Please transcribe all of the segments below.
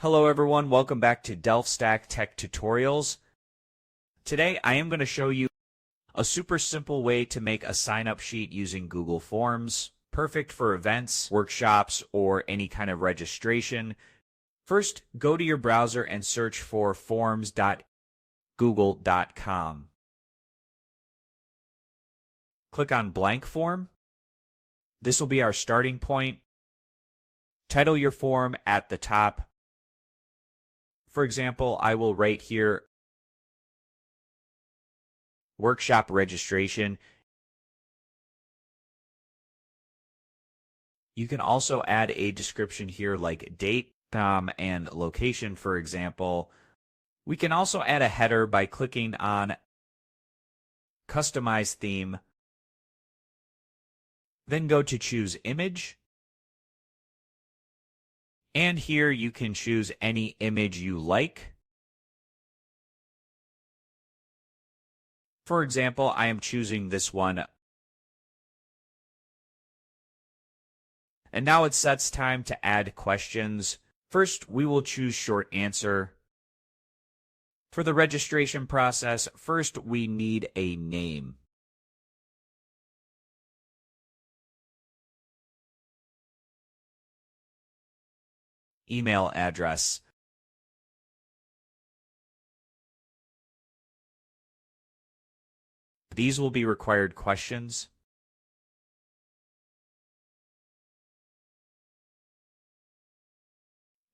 Hello everyone, welcome back to DelfStack Tech Tutorials. Today I am going to show you a super simple way to make a sign-up sheet using Google Forms, perfect for events, workshops, or any kind of registration. First, go to your browser and search for forms.google.com. Click on Blank Form. This will be our starting point. Title your form at the top. For example, I will write here, workshop registration. You can also add a description here like date, time, and location, for example. We can also add a header by clicking on Customize Theme. Then go to Choose Image. And here you can choose any image you like. For example, I am choosing this one. And now it sets time to add questions. First, we will choose short answer. For the registration process, first we need a name. Email address. These will be required questions.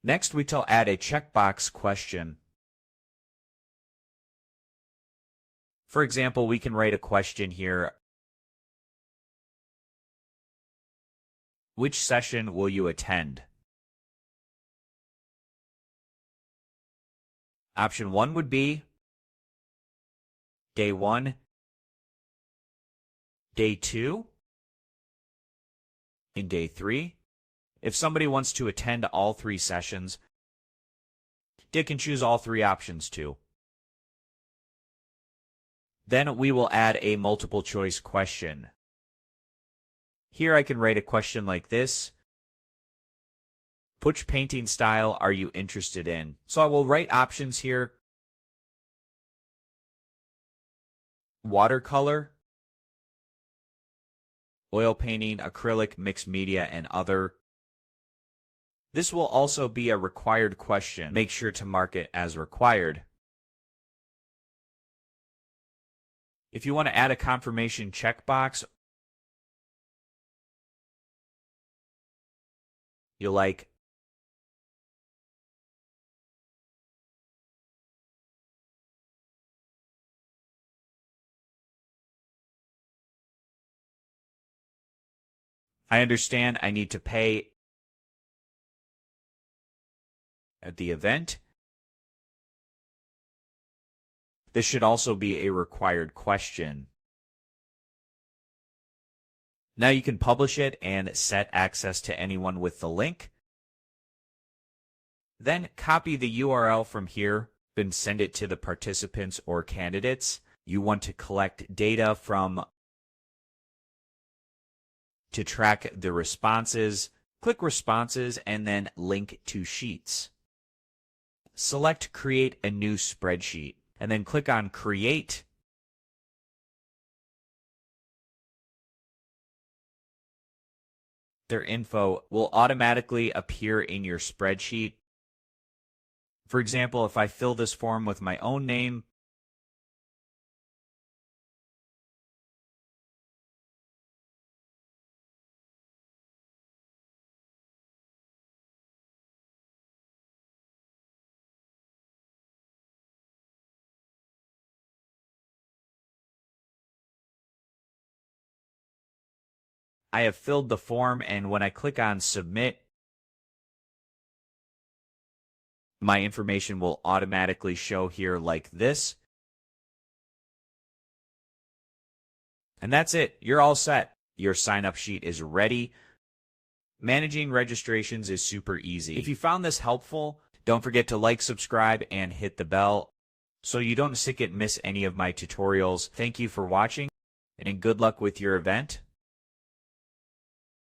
Next, we will add a checkbox question. For example, we can write a question here. Which session will you attend? Option 1 would be Day 1, Day 2, and Day 3. If somebody wants to attend all 3 sessions, they can choose all 3 options too. Then we will add a multiple choice question. Here I can write a question like this. Which painting style are you interested in? So I will write options here. Watercolor, oil painting, acrylic, mixed media, and other. This will also be a required question. Make sure to mark it as required. If you want to add a confirmation checkbox, you'll like I understand I need to pay at the event. This should also be a required question. Now you can publish it and set access to anyone with the link. Then copy the URL from here and send it to the participants or candidates. You want to collect data to track the responses. Click Responses and then Link to Sheets. Select Create a new spreadsheet and then click on Create. Their info will automatically appear in your spreadsheet. For example, if I fill this form with my own name, I have filled the form, and when I click on Submit, my information will automatically show here like this. And that's it. You're all set. Your sign-up sheet is ready. Managing registrations is super easy. If you found this helpful, don't forget to like, subscribe, and hit the bell so you don't miss any of my tutorials. Thank you for watching, and good luck with your event.